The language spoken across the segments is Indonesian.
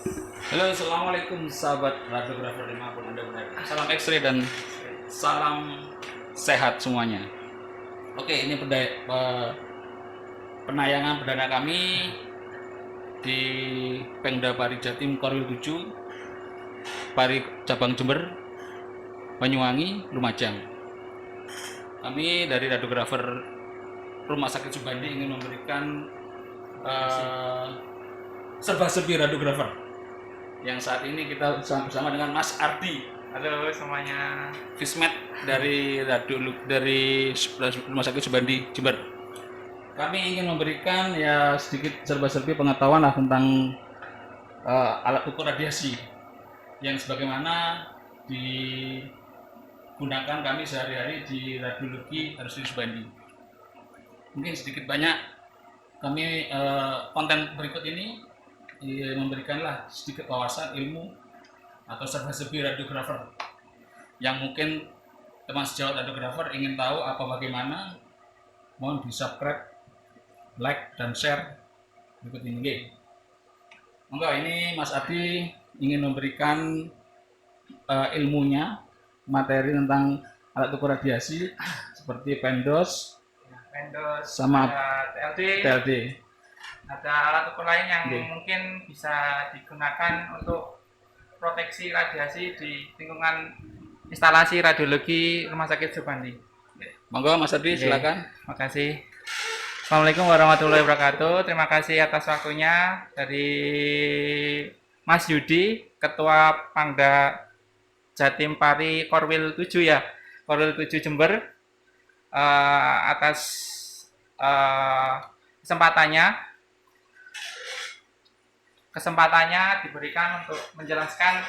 Halo, assalamualaikum sahabat radiografer dimanapun anda berada. Salam X-ray dan salam sehat semuanya. Oke, ini penayangan perdana kami di Pengda Pari Jatim Korwil 7, Pari Cabang Jember, Banyuwangi, Lumajang. Kami dari radiografer Rumah Sakit Subandi ingin memberikan serba-serbi radiografer yang saat ini kita bersama dengan Mas Ardi. Halo semuanya. Vismed dari Rumah Sakit Subandi Jember. Kami ingin memberikan ya sedikit serba-serbi pengetahuan lah tentang alat ukur radiasi yang sebagaimana digunakan kami sehari-hari di radiologi RSUD Subandi. Mungkin sedikit banyak kami konten berikut ini memberikanlah sedikit wawasan ilmu atau serba-serbi radiografer yang mungkin teman sejawat radiografer ingin tahu apa bagaimana, mohon di subscribe, like dan share berikut ini. Monggo, ini Mas Adi ingin memberikan ilmunya, materi tentang alat ukur radiasi seperti PEMDOS sama TLD. Ada alat ukur lain yang mungkin bisa digunakan untuk proteksi radiasi di lingkungan instalasi radiologi Rumah Sakit Subandi. Monggo Mas Adi, silakan. Makasih. Assalamualaikum warahmatullahi wabarakatuh. Terima kasih atas waktunya dari Mas Yudi, Ketua Pangda Jatim Pari Korwil 7 ya, Korwil 7 Jember, atas kesempatannya diberikan untuk menjelaskan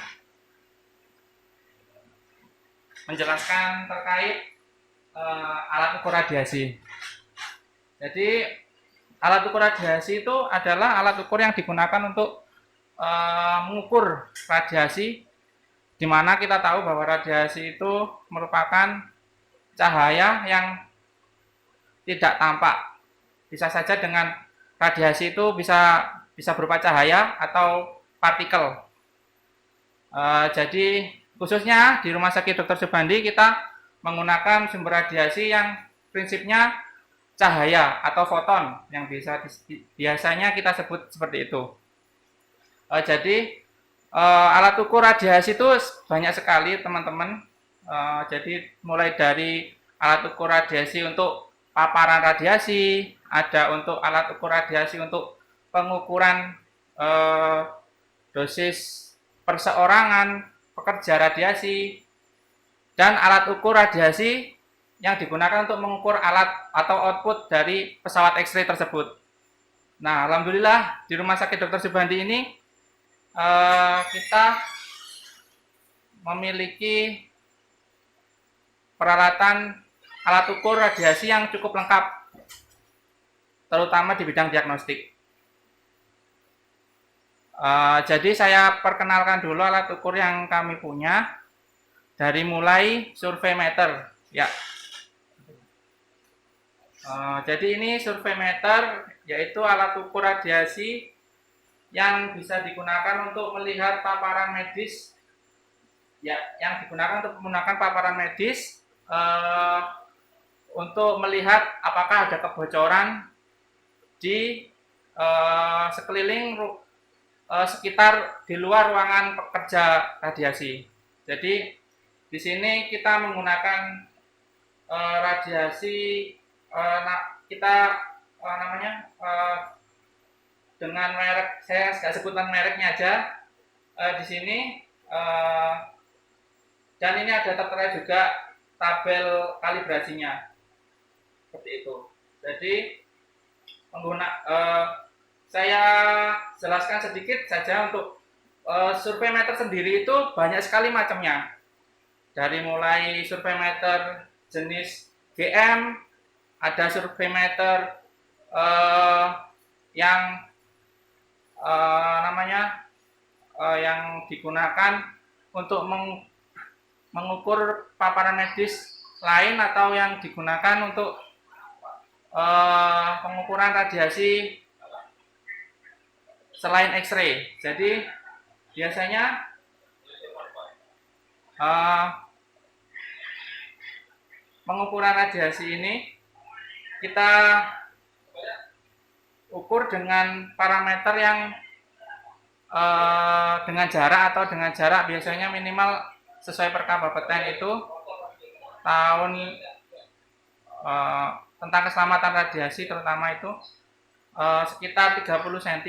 terkait alat ukur radiasi. Jadi alat ukur radiasi itu adalah alat ukur yang digunakan untuk mengukur radiasi, di mana kita tahu bahwa radiasi itu merupakan cahaya yang tidak tampak. Bisa saja dengan radiasi itu bisa berupa cahaya atau partikel. Jadi khususnya di Rumah Sakit Dr. Subandi kita menggunakan sumber radiasi yang prinsipnya cahaya atau foton yang biasanya kita sebut seperti itu. Jadi alat ukur radiasi itu banyak sekali teman-teman. Jadi mulai dari alat ukur radiasi untuk paparan radiasi, ada untuk alat ukur radiasi untuk pengukuran dosis perseorangan pekerja radiasi, dan alat ukur radiasi yang digunakan untuk mengukur alat atau output dari pesawat X-ray tersebut. Nah, alhamdulillah di Rumah Sakit Dr. Subandi ini kita memiliki peralatan alat ukur radiasi yang cukup lengkap, terutama di bidang diagnostik. Jadi saya perkenalkan dulu alat ukur yang kami punya, dari mulai survei meter ya. Jadi ini survei meter, yaitu alat ukur radiasi yang bisa digunakan untuk melihat paparan medis ya, yang digunakan untuk menggunakan paparan medis untuk melihat apakah ada kebocoran di sekeliling sekitar di luar ruangan pekerja radiasi. Jadi di sini kita menggunakan radiasi dengan merek, saya nggak sebutkan mereknya aja di sini, dan ini ada tertera juga tabel kalibrasinya seperti itu. Jadi saya jelaskan sedikit saja untuk survei meter sendiri itu banyak sekali macamnya. Dari mulai survei meter jenis GM, ada survei meter yang yang digunakan untuk mengukur paparan medis lain, atau yang digunakan untuk pengukuran radiasi selain X-ray. Jadi biasanya eh, pengukuran radiasi ini kita ukur dengan parameter yang dengan jarak atau dengan jarak biasanya minimal sesuai Perka Bapeten itu tahun tentang keselamatan radiasi terutama itu sekitar 30 cm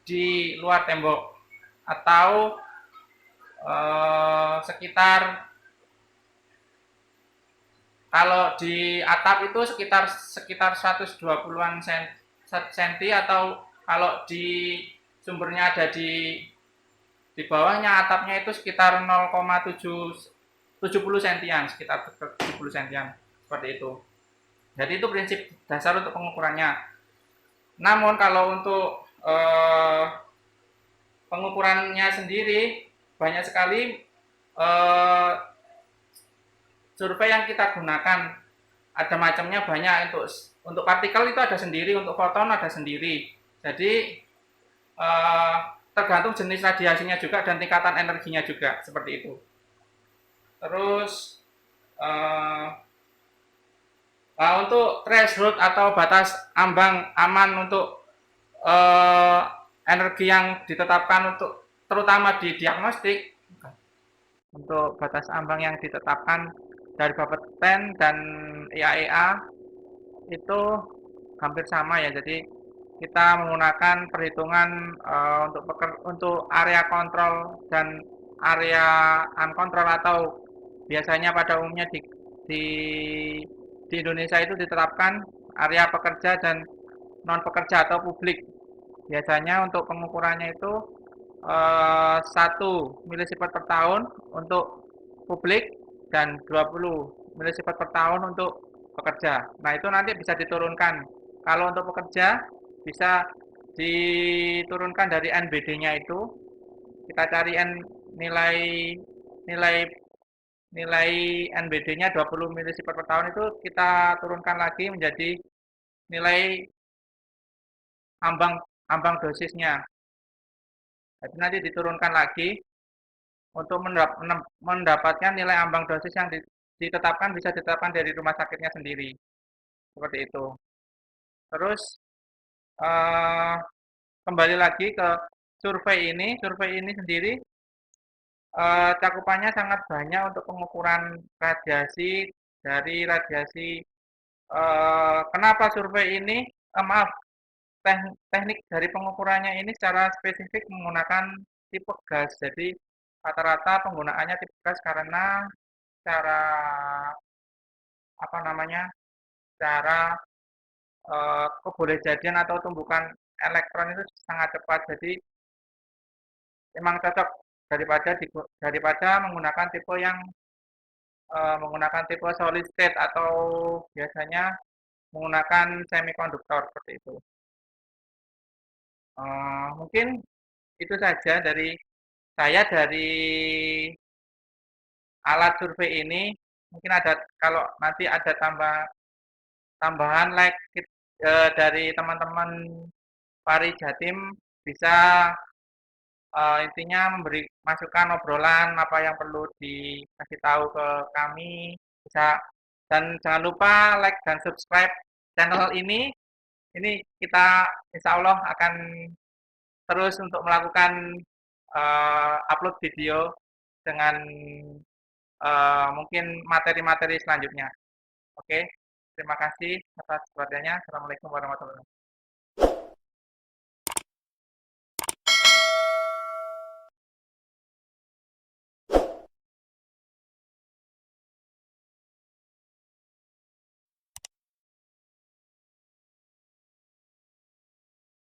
di luar tembok atau sekitar kalau di atap itu sekitar 120-an cm atau kalau di sumbernya ada di bawahnya atapnya itu sekitar 0,70 cm, sekitar 70 cm seperti itu. Jadi itu prinsip dasar untuk pengukurannya. Namun kalau untuk pengukurannya sendiri banyak sekali survei yang kita gunakan, ada macamnya banyak. Untuk partikel itu ada sendiri, untuk foton ada sendiri. Jadi tergantung jenis radiasinya juga dan tingkatan energinya juga seperti itu. Terus untuk threshold atau batas ambang aman untuk energi yang ditetapkan untuk terutama di diagnostik, untuk batas ambang yang ditetapkan dari Bapeten dan IAEA itu hampir sama ya. Jadi kita menggunakan perhitungan untuk area kontrol dan area uncontrol atau biasanya pada umumnya di, di Indonesia itu ditetapkan area pekerja dan non pekerja atau publik. Biasanya untuk pengukurannya itu 1 milisievert per tahun untuk publik dan 20 milisievert per tahun untuk pekerja. Nah, itu nanti bisa diturunkan. Kalau untuk pekerja bisa diturunkan dari NBD-nya itu. Kita cari nilai nilai nilai NBD-nya 20 milisievert per tahun itu kita turunkan lagi menjadi nilai ambang ambang dosisnya. Jadi nanti diturunkan lagi untuk mendapatkan nilai ambang dosis yang ditetapkan bisa ditetapkan dari rumah sakitnya sendiri. Seperti itu. Terus eh, kembali lagi ke survei ini. Survei ini sendiri cakupannya sangat banyak untuk pengukuran radiasi dari radiasi. Kenapa survei ini? Maaf, teknik dari pengukurannya ini secara spesifik menggunakan tipe gas. Jadi rata-rata penggunaannya tipe gas karena cara apa namanya? Cara kebolehjadian atau tumbukan elektron itu sangat cepat. Jadi memang cocok daripada menggunakan tipe yang menggunakan tipe solid state atau biasanya menggunakan semikonduktor seperti itu. Mungkin itu saja dari saya dari alat survei ini. Mungkin ada kalau nanti ada tambahan like dari teman-teman Pari Jatim bisa intinya memberi masukan obrolan apa yang perlu dikasih tahu ke kami bisa, dan jangan lupa like dan subscribe channel ini. Ini kita insya Allah akan terus untuk melakukan upload video dengan mungkin materi-materi selanjutnya. Oke, terima kasih atas perhatiannya. Assalamualaikum warahmatullahi wabarakatuh.